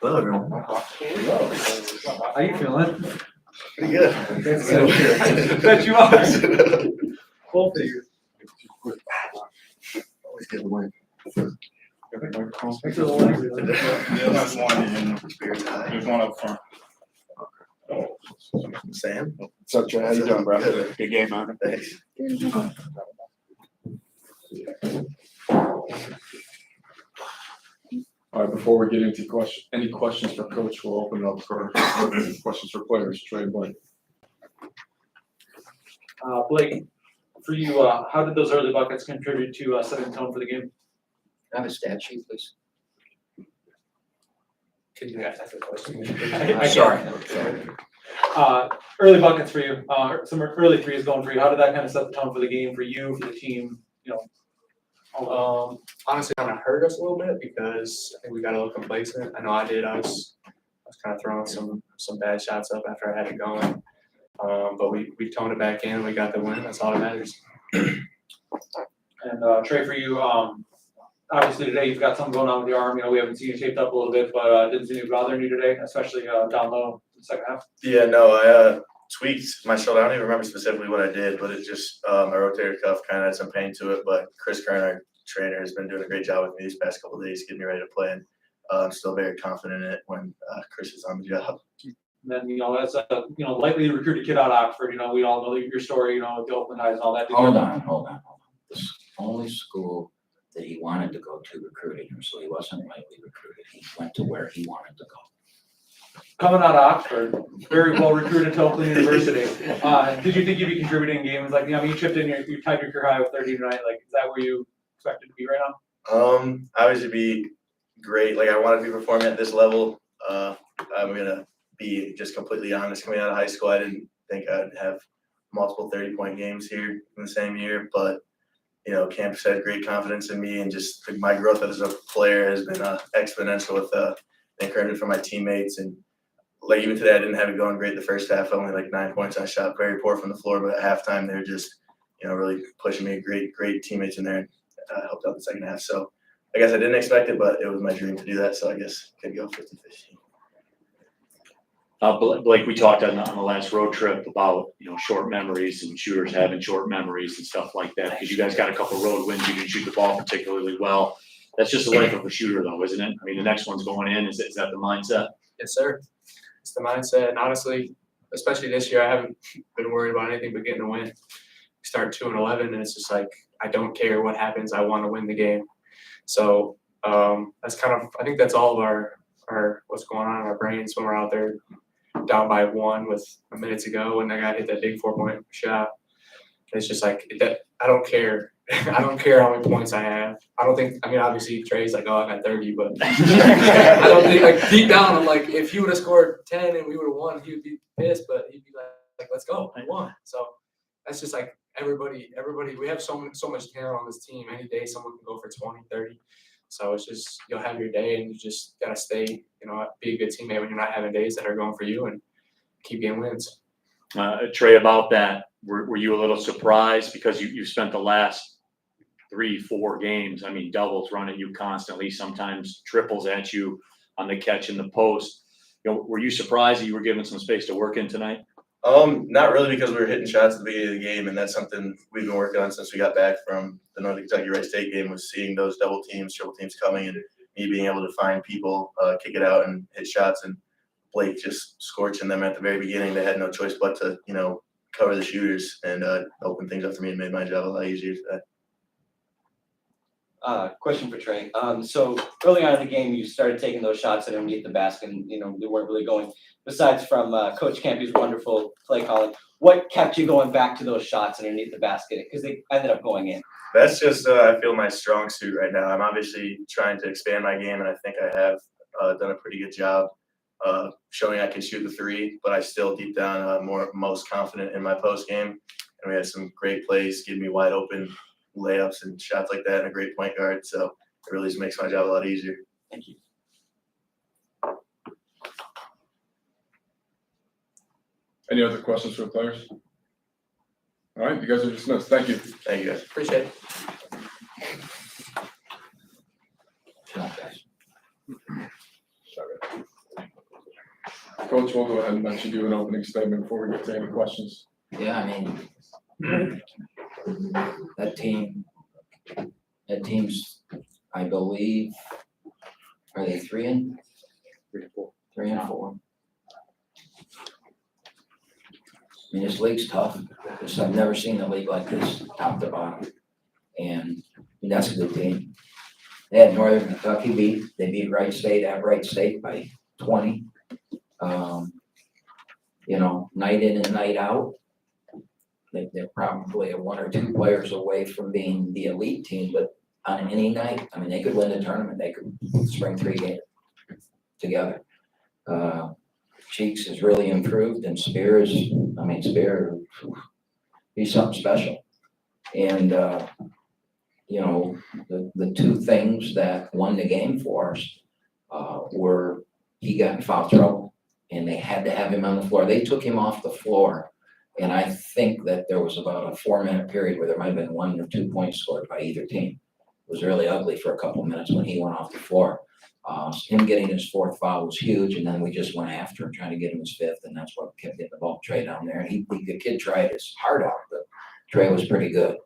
Hello, everyone. How you feeling? Pretty good. Bet you are. Full figure. Always get the win. There's one up front. Sam? What's up, Trey? How you doing, bro? Good. Good game, man. Thanks. All right, before we get into any questions for Coach, we'll open it up for questions for players. Trey and Blake. Blake, for you, how did those early buckets contribute to setting the tone for the game? Have a stat sheet, please. Could you ask that question? Sorry. Early buckets for you, some early threes going for you. How did that kind of set the tone for the game for you, for the team? You know, Honestly, kind of hurt us a little bit because I think we got a little complacent. I know I did. I was kind of throwing some bad shots up after I had it going. But we toned it back in. We got the win. That's all that matters. And Trey, for you, obviously today you've got something going on with your arm. You know, we haven't seen you taped up a little bit, but didn't seem to be bothering you today, especially down low in the second half. Yeah, no, I tweaked my shoulder. I don't even remember specifically what I did, but it just my rotator cuff kind of had some pain to it. But Chris Kern, our trainer, has been doing a great job with me these past couple of days, getting me ready to play. And I'm still very confident in it when Chris is on the job. And then, you know, as a lightly recruited kid out of Oxford, you know, we all know your story, you know, with the Oakland Highs and all that. Hold on. This only school that he wanted to go to recruited him, so he wasn't lightly recruited. He went to where he wanted to go. Coming out of Oxford, very well recruited to Oakland University. Did you think you'd be contributing in games like, you chipped in, you tied your career high with 30 tonight. Like, is that where you expected to be right now? Obviously be great. Like, I want to be performing at this level. I'm gonna be just completely honest. Coming out of high school, I didn't think I'd have multiple 30-point games here in the same year, but campus had great confidence in me, and just my growth as a player has been exponential with the encouragement from my teammates. And like even today, I didn't have it going great the first half. Only like 9 points. I shot very poor from the floor, but at halftime they were just really pushing me. Great teammates in there, and helped out the second half. So I guess I didn't expect it, but it was my dream to do that. So I guess could go 50-50. Blake, we talked on the last road trip about, short memories and shooters having short memories and stuff like that, because you guys got a couple road wins. You didn't shoot the ball particularly well. That's just the life of a shooter, though, isn't it? I mean, the next one's going in. Is that the mindset? Yes, sir. It's the mindset. And honestly, especially this year, I haven't been worried about anything but getting a win. Start 2-11, and it's just like, I don't care what happens. I want to win the game. So that's I think that's all of our what's going on in our brains when we're out there down by 1 with a minute to go, and that guy hit that big 4-point shot. It's just like that. I don't care. I don't care how many points I have. Obviously Trey's like, oh, I got 30, but I don't think, like, deep down, I'm like, if he would have scored 10 and we would have won, he would be pissed, but he'd be like, let's go, I won. So that's just like everybody. We have so much talent on this team. Any day someone can go for 20, 30. So it's just, you'll have your day, and you just got to stay, be a good teammate when you're not having days that are going for you, and keep getting wins. Trey, about that, were you a little surprised because you spent the last 3-4 games, doubles run at you constantly, sometimes triples at you on the catch in the post. Were you surprised that you were given some space to work in tonight? Not really, because we were hitting shots at the beginning of the game, and that's something we've been working on since we got back from the Northern Kentucky Wright State game, was seeing those double teams, triple teams coming, and me being able to find people, kick it out and hit shots, and Blake just scorching them at the very beginning. They had no choice but to, cover the shooters and open things up for me, and made my job a lot easier today. Question for Trey. So early on in the game, you started taking those shots underneath the basket, and they weren't really going. Besides from Coach Campy's wonderful play calling, what kept you going back to those shots underneath the basket? Because they ended up going in. That's just I feel my strong suit right now. I'm obviously trying to expand my game, and I think I have done a pretty good job showing I can shoot the three. But I still deep down most confident in my post game, and we had some great plays, getting me wide open layups and shots like that, and a great point guard. So it really just makes my job a lot easier. Thank you. Any other questions for the players? All right, you guys are dismissed. Thank you. Thank you, guys. Appreciate it. Shot, guys. Sorry. Coach, we'll go ahead and let you do an opening statement before we get to any questions. Yeah, I mean, that team's, I believe, are they 3-4? 3-4. I mean, this league's tough. I've never seen a league like this, top to bottom. And that's a good team. They had Northern Kentucky they beat Wright State at Wright State by 20. Night in and night out. They're probably one or two players away from being the elite team, but on any night, I mean, they could win the tournament. They could spring 3 games together. Cheeks has really improved, and Spear, he's something special. And, the two things that won the game for us were he got in foul trouble, and they had to have him on the floor. They took him off the floor, and I think that there was about a 4-minute period where there might have been 1 or 2 points scored by either team. It was really ugly for a couple of minutes when he went off the floor. Him getting his 4th foul was huge, and then we just went after him, trying to get him his 5th, and that's what kept getting the ball. Trey down there. The kid tried his heart out, but Trey was pretty good.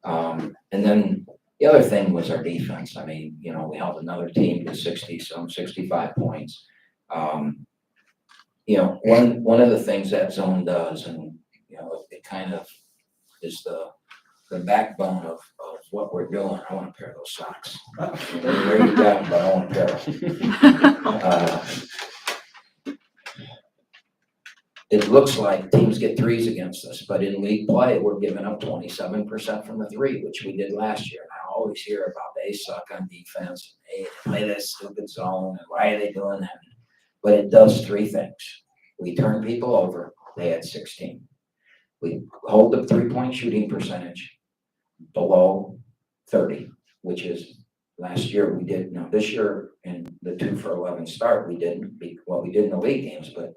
And then the other thing was our defense. I mean, we held another team to 65 points. One of the things that zone does, and it kind of is the backbone of what we're doing. I want a pair of those socks. Where you got them, but I want a pair. It looks like teams get threes against us, but in league play, we're giving up 27% from the 3, which we did last year. And I always hear about they suck on defense. They play that stupid zone, and why are they doing that? But it does 3 things. We turn people over. They had 16. We hold the 3-point shooting percentage below 30, which is last year we did. Now this year in the 2 for 11 start, we didn't. We did in the league games, but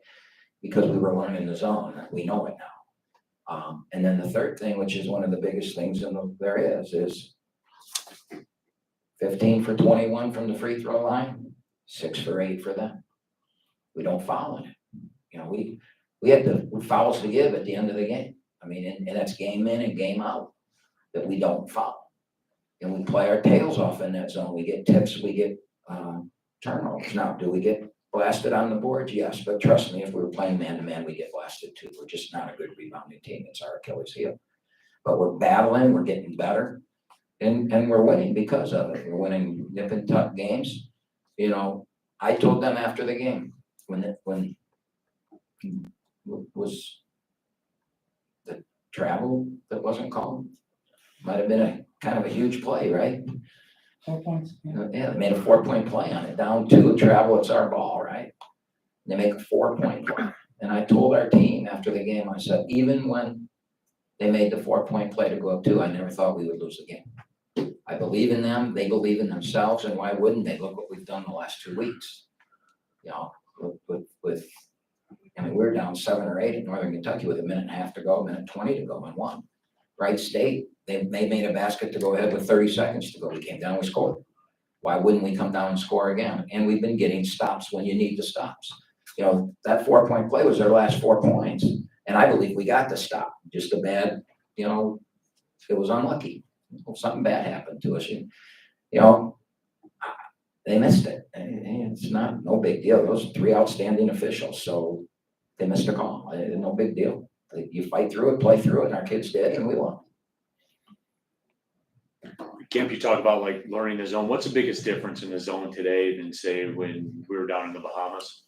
because we were learning the zone, we know it now. And then the third thing, which is one of the biggest things there is 15 for 21 from the free throw line, 6 for 8 for them. We don't foul in it. We had the fouls to give at the end of the game. I mean, and that's game in and game out that we don't foul. And we play our tails off in that zone. We get tips, we get turnovers. Now, do we get blasted on the boards? Yes, but trust me, if we were playing man-to-man, we get blasted too. We're just not a good rebounding team. It's our Achilles heel. But we're battling, we're getting better, and we're winning because of it. We're winning nip and tuck games. I told them after the game, when was the travel that wasn't called, might have been a kind of a huge play, right? 4 points. Yeah, they made a 4-point play on it. Down 2 and travel, it's our ball, right? They make a 4-point play. And I told our team after the game, I said, even when they made the 4-point play to go up 2, I never thought we would lose the game. I believe in them. They believe in themselves. And why wouldn't they? Look what we've done the last 2 weeks. We're down 7 or 8 at Northern Kentucky with 1.5 to go, 1:20 to go, and won. Wright State, they made a basket to go ahead with 30 seconds to go. We came down, we scored. Why wouldn't we come down and score again? And we've been getting stops when you need the stops. That 4-point play was their last 4 points. And I believe we got the stop. Just a bad, it was unlucky. Something bad happened to us. They missed it. And it's no big deal. Those 3 outstanding officials. So they missed a call. No big deal. You fight through it, play through it, and our kids did, and we won. Kemp, you talk about like learning the zone. What's the biggest difference in the zone today than say when we were down in the Bahamas?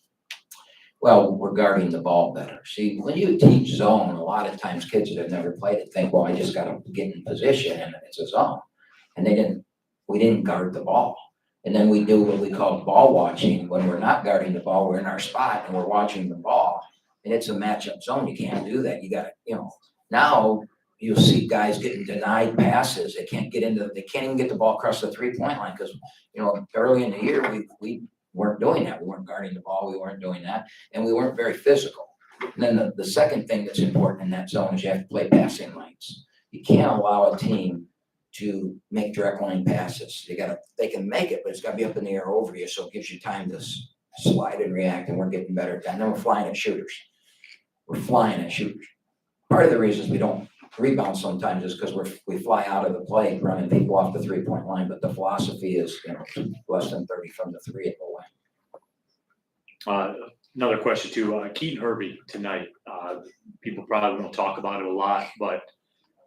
Well, we're guarding the ball better. See, when you teach zone, a lot of times kids that have never played it think, well, I just got to get in position and it's a zone. And we didn't guard the ball. And then we do what we call ball watching. When we're not guarding the ball, we're in our spot and we're watching the ball. And it's a matchup zone. You can't do that. You got to, now you'll see guys getting denied passes. They can't even get the ball across the 3-point line because, early in the year, we weren't doing that. We weren't guarding the ball. We weren't doing that. And we weren't very physical. And then the second thing that's important in that zone is you have to play passing lanes. You can't allow a team to make direct line passes. They can make it, but it's got to be up in the air over you. So it gives you time to slide and react, and we're getting better at that. And then we're flying at shooters. We're flying at shooters. Part of the reasons we don't rebound sometimes is because we fly out of the play, running people off the 3-point line. But the philosophy is, less than 30 from the 3 and away. Another question too, Keaton Hervey tonight. People probably won't talk about it a lot, but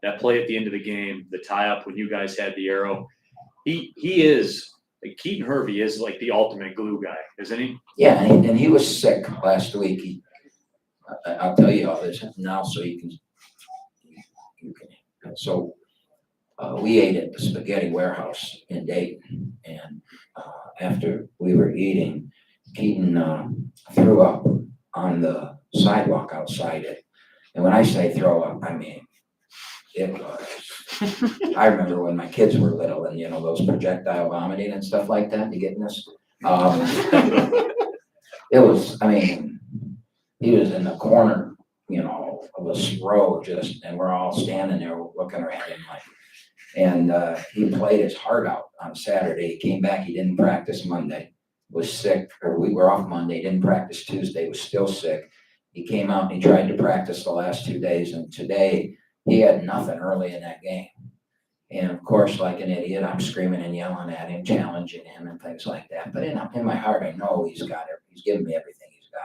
that play at the end of the game, the tie up when you guys had the arrow, Keaton Hervey is like the ultimate glue guy, isn't he? Yeah, and he was sick last week. I'll tell you all this now so you can. So we ate at the Spaghetti Warehouse in Dayton, and after we were eating, Keaton threw up on the sidewalk outside it. And when I say throw up, I mean it was. I remember when my kids were little, and those projectile vomiting and stuff like that. You getting this? It was. I mean, he was in the corner, of a row, and we're all standing there looking at him like. And he played his heart out on Saturday. He came back. He didn't practice Monday. Was sick, or we were off Monday. Didn't practice Tuesday. Was still sick. He came out and he tried to practice the last 2 days, and today he had nothing early in that game. And of course, like an idiot, I'm screaming and yelling at him, challenging him and things like that. But in my heart, I know he's got it. He's given me everything he's got.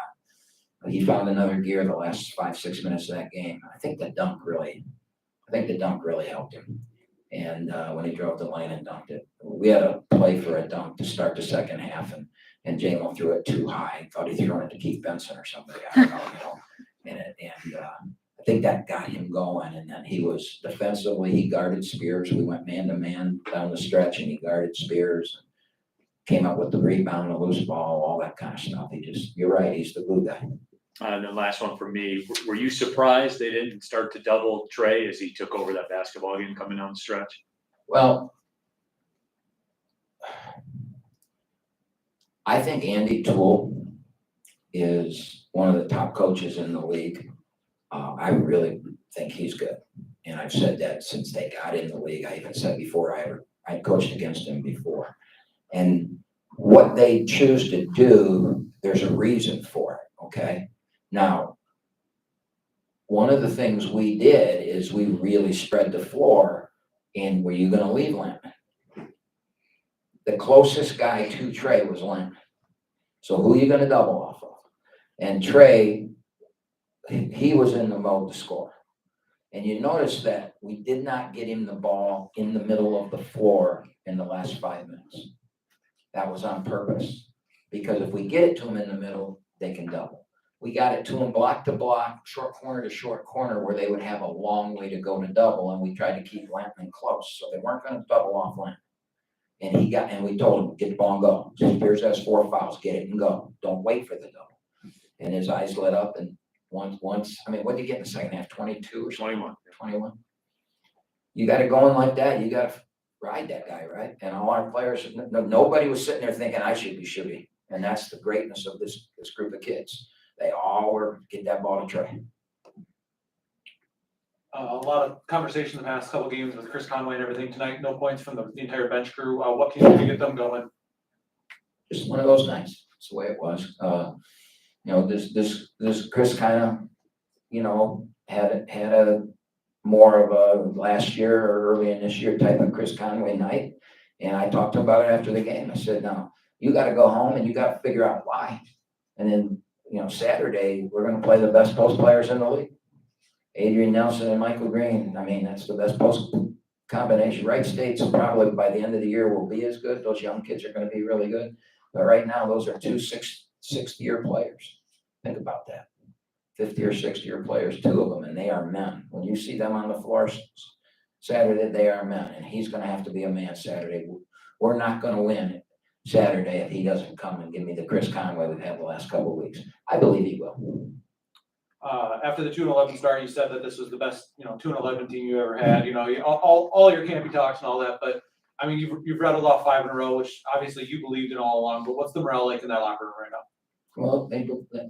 But he found another gear the last 5-6 minutes of that game. I think the dunk really helped him. And when he drove the lane and dunked it, we had a play for a dunk to start the second half, and J-Mo threw it too high. Thought he threw it to Keith Benson or somebody. I don't know, And I think that got him going. And then he was defensively, he guarded Spears. We went man to man down the stretch, and he guarded Spears. Came up with the rebound, the loose ball, all that kind of stuff. You're right, he's the glue guy. And the last one for me, were you surprised they didn't start to double Trey as he took over that basketball game coming down the stretch? Well, I think Andy Toole is one of the top coaches in the league. I really think he's good. And I've said that since they got in the league. I even said before I coached against him before. And what they choose to do, there's a reason for it, okay? Now, one of the things we did is we really spread the floor. And were you going to leave Lampman? The closest guy to Trey was Lampman. So who are you going to double off of? And Trey, he was in the mode to score. And you notice that we did not get him the ball in the middle of the floor in the last 5 minutes. That was on purpose. Because if we get it to him in the middle, they can double. We got it to him block to block, short corner to short corner, where they would have a long way to go to double, and we tried to keep Lampman close, so they weren't going to double off Lampman. And we told him, get the ball and go. Spears has 4 fouls, get it and go. Don't wait for the double. And his eyes lit up, and once, what did he get in the second half? 22 or something? 21. You got it going like that. You got to ride that guy, right? And all our players, nobody was sitting there thinking I should be shooting. And that's the greatness of this group of kids. They all were get that ball to Trey. A lot of conversation in the past couple games with Chris Conway and everything tonight. No points from the entire bench crew. What can you do to get them going? Just one of those nights. That's the way it was. This Chris kind of, had a more of a last year or early in this year type of Chris Conway night. And I talked to him about it after the game. I said, now you got to go home and you got to figure out why. And then, Saturday, we're going to play the best post players in the league. Adrian Nelson and Michael Green. I mean, that's the best post combination. Wright State's probably by the end of the year will be as good. Those young kids are going to be really good. But right now, those are 2 sixth-year players. Think about that. 50 or 60-year players, 2 of them, and they are men. When you see them on the floor Saturday, they are men, and he's going to have to be a man Saturday. We're not going to win Saturday if he doesn't come and give me the Chris Conway we've had the last couple of weeks. I believe he will. After the 2-11 start, you said that this was the best, 2-11 team you ever had. All your campy talks and all that, but I mean, you've rattled off 5 in a row, which obviously you believed in all along. But what's the morale like in that locker room right now? Well,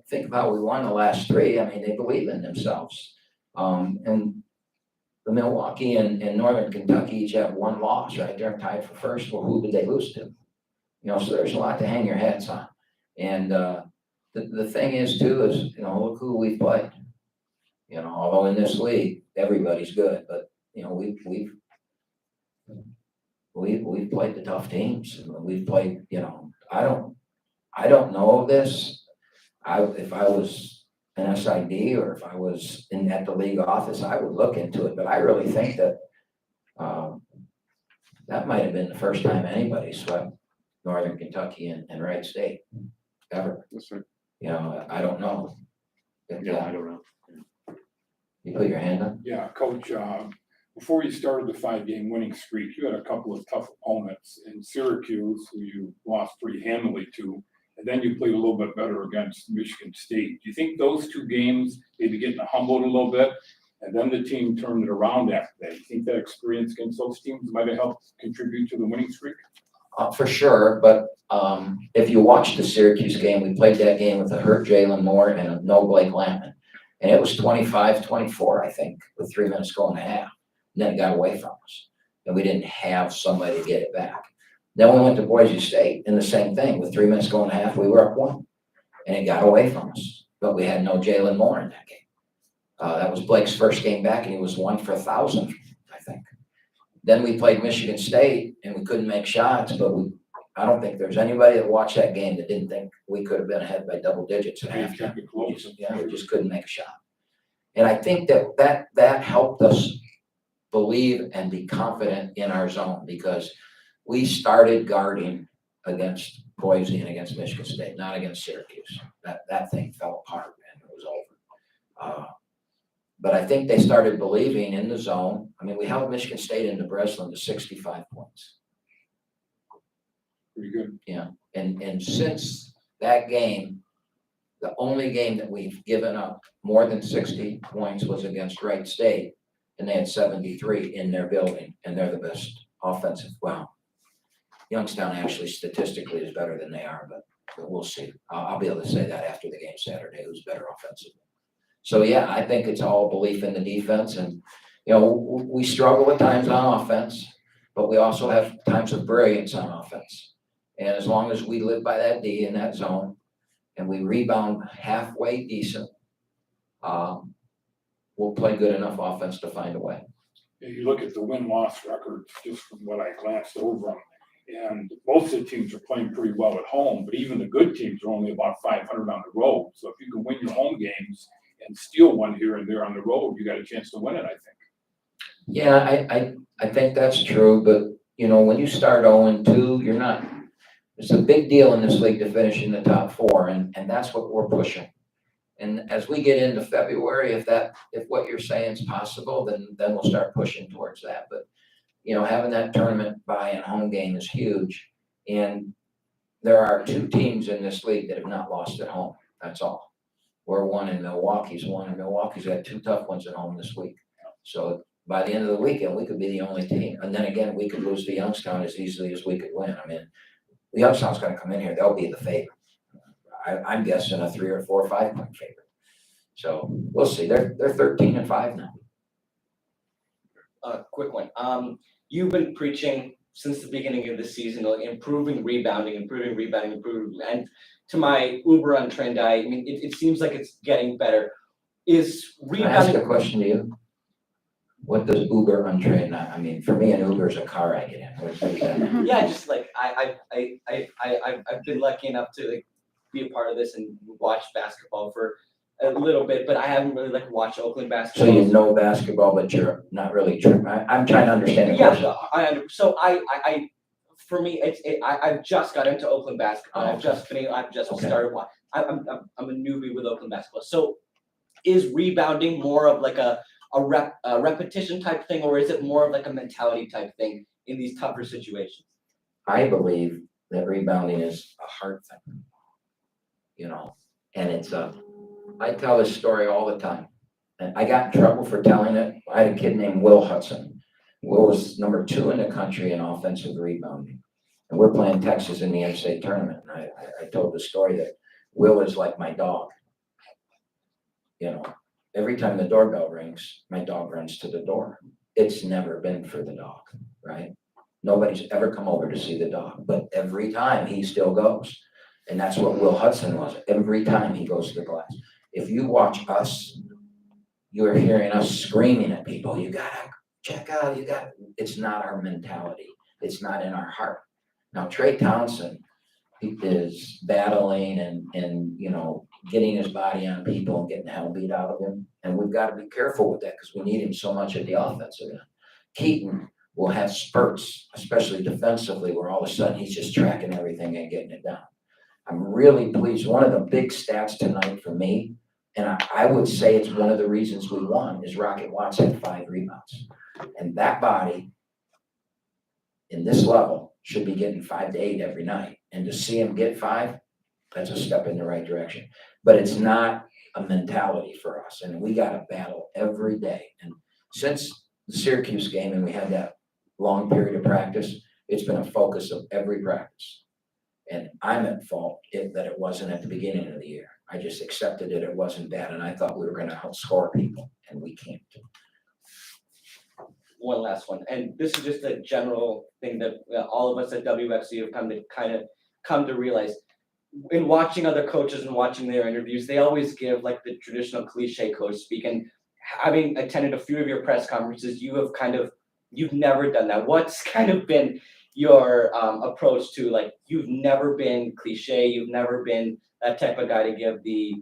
think about we won the last 3. I mean, they believe in themselves. And the Milwaukee and Northern Kentucky each have 1 loss, right? They're tied for first. Well, who did they lose to? So there's a lot to hang your heads on. And, the thing is too, is, look who we've played. Although in this league, everybody's good, but, we've played the tough teams. We've played, I don't know this. If I was an SID or if I was at the league office, I would look into it, but I really think that, that might have been the first time anybody swept Northern Kentucky and Wright State ever. That's right. I don't know. Yeah, I don't know. You put your hand up? Yeah, Coach, before you started the 5-game winning streak, you had a couple of tough opponents in Syracuse, who you lost pretty handily to, and then you played a little bit better against Michigan State. Do you think those 2 games, maybe getting humbled a little bit, and then the team turned it around after that? You think that experience against those teams might have helped contribute to the winning streak? For sure, but if you watch the Syracuse game, we played that game with a hurt Jalen Moore and a no Blake Lampman. And it was 25-24, I think, with 3 minutes to go in the half. And then it got away from us. And we didn't have somebody to get it back. Then we went to Boise State, and the same thing. With 3 minutes to go in the half, we were up 1. And it got away from us. But we had no Jalen Moore in that game. That was Blake's first game back, and he was 1 for 1,000, I think. Then we played Michigan State, and we couldn't make shots, but I don't think there's anybody that watched that game that didn't think we could have been ahead by double digits at Yeah, halftime. kept it close. We just couldn't make a shot. And I think that helped us believe and be confident in our zone, because we started guarding against Boise and against Michigan State, not against Syracuse. That thing fell apart and it was over. But I think they started believing in the zone. I mean, we held Michigan State into Breslin to 65 points. Pretty good. And since that game, the only game that we've given up more than 60 points was against Wright State, and they had 73 in their building, and they're the best offensive. Well, Youngstown actually statistically is better than they are, but we'll see. I'll be able to say that after the game Saturday, who's better offensively. So yeah, I think it's all belief in the defense, and we struggle at times on offense, but we also have times of brilliance on offense. And as long as we live by that D in that zone, and we rebound halfway decent, we'll play good enough offense to find a way. You look at the win-loss records, just from what I glanced over them, and most of the teams are playing pretty well at home, but even the good teams are only about 500 on the road. So if you can win your home games and steal one here and there on the road, you got a chance to win it, I think. Yeah, I think that's true, but when you start 0-2, you're not. It's a big deal in this league to finish in the top 4, and that's what we're pushing. And as we get into February, if what you're saying is possible, then we'll start pushing towards that. But having that tournament bye and home game is huge. And there are 2 teams in this league that have not lost at home. That's all. We're 1 and Milwaukee's 1, and Milwaukee's had 2 tough ones at home this week. So by the end of the weekend, we could be the only team. And then again, we could lose to Youngstown as easily as we could win. I mean, Youngstown's going to come in here. They'll be the favorite. I'm guessing a 3 or 4 or 5 point favorite. So we'll see. They're 13-5 now. Quick one. You've been preaching since the beginning of the season, improving rebounding, and to my uber untrained eye, I mean, it seems like it's getting better. Is Can I ask rebounding? a question to you? What does Uber untrained? I mean, for me, an Uber is a car I get in. What does that mean? Yeah, just like I've been lucky enough to be a part of this and watch basketball for a little bit, but I haven't really watched Oakland So basketball. you know basketball, but you're not really true. I'm trying to understand the question. Yeah, for me, I've just got into Oakland basketball. Oh, I've just okay. started watching. I'm a newbie with Oakland basketball. So, is rebounding more of a repetition type thing, or is it more of a mentality type thing in these tougher situations? I believe that rebounding is a hard thing, and it's I tell this story all the time, and I got in trouble for telling it. I had a kid named Will Hudson. Will was number 2 in the country in offensive rebounding, and we're playing Texas in the NCAA tournament. And I told the story that Will is like my dog. Every time the doorbell rings, my dog runs to the door. It's never been for the dog, right? Nobody's ever come over to see the dog, but every time he still goes. And that's what Will Hudson was every time he goes to the glass. If you watch us, you're hearing us screaming at people, you gotta check out, it's not our mentality. It's not in our heart. Now, Trey Townsend, he is battling and, getting his body on people and getting the hell beat out of him. And we've got to be careful with that because we need him so much at the offensive end. Keaton will have spurts, especially defensively, where all of a sudden he's just tracking everything and getting it down. I'm really pleased. One of the big stats tonight for me, and I would say it's one of the reasons we won, is Rocket Watts had 5 rebounds. And that body in this level should be getting 5 to 8 every night. And to see him get 5, that's a step in the right direction. But it's not a mentality for us. And we got to battle every day. And since the Syracuse game and we had that long period of practice, it's been a focus of every practice. And I'm at fault that it wasn't at the beginning of the year. I just accepted it wasn't bad, and I thought we were going to outscore people, and we can't. One last one, and this is just a general thing that all of us at WFC have come to realize. In watching other coaches and watching their interviews, they always give like the traditional cliche coach speak. And having attended a few of your press conferences, you've never done that. What's kind of been your approach to, like, you've never been cliche, you've never been that type of guy to give the,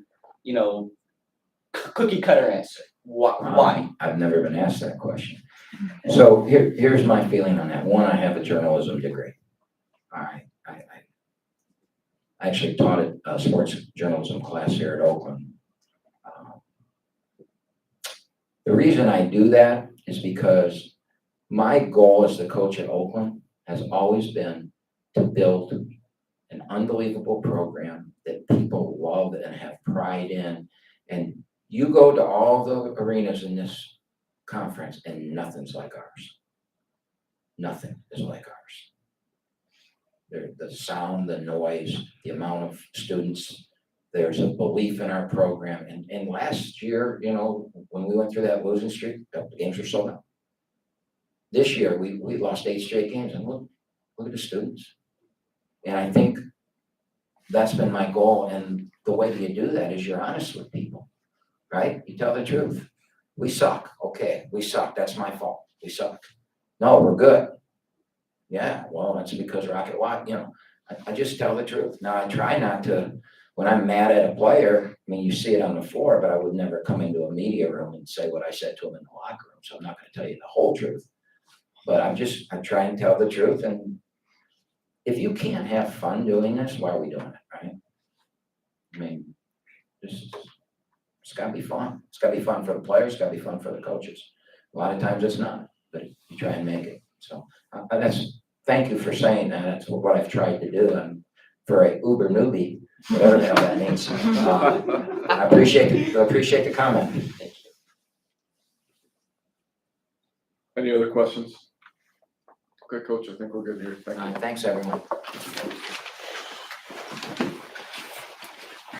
cookie cutter answer? Why? I've never been asked that question. So here's my feeling on that. One, I have a journalism degree. I actually taught a sports journalism class here at Oakland. The reason I do that is because my goal as the coach at Oakland has always been to build an unbelievable program that people love and have pride in. And you go to all the arenas in this conference and nothing's like ours. Nothing is like ours. The sound, the noise, the amount of students, there's a belief in our program. And last year, when we went through that losing streak, the games were sold out. This year, we lost 8 straight games, and look at the students. And I think that's been my goal. And the way that you do that is you're honest with people, right? You tell the truth. We suck. Okay, we suck. That's my fault. We suck. No, we're good. Yeah, well, that's because Rocket Watt, I just tell the truth. Now, I try not to, when I'm mad at a player, you see it on the floor, but I would never come into a media room and say what I said to him in the locker room. So I'm not going to tell you the whole truth. But I try and tell the truth. And if you can't have fun doing this, why are we doing it, right? It's got to be fun. It's got to be fun for the players. It's got to be fun for the coaches. A lot of times it's not, but you try and make it. So thank you for saying that. That's what I've tried to do. And for a uber newbie, whatever the hell that means, I appreciate the comment. Thank you. Any other questions? Okay, Coach, I think we're good here. Thank you. Thanks, everyone.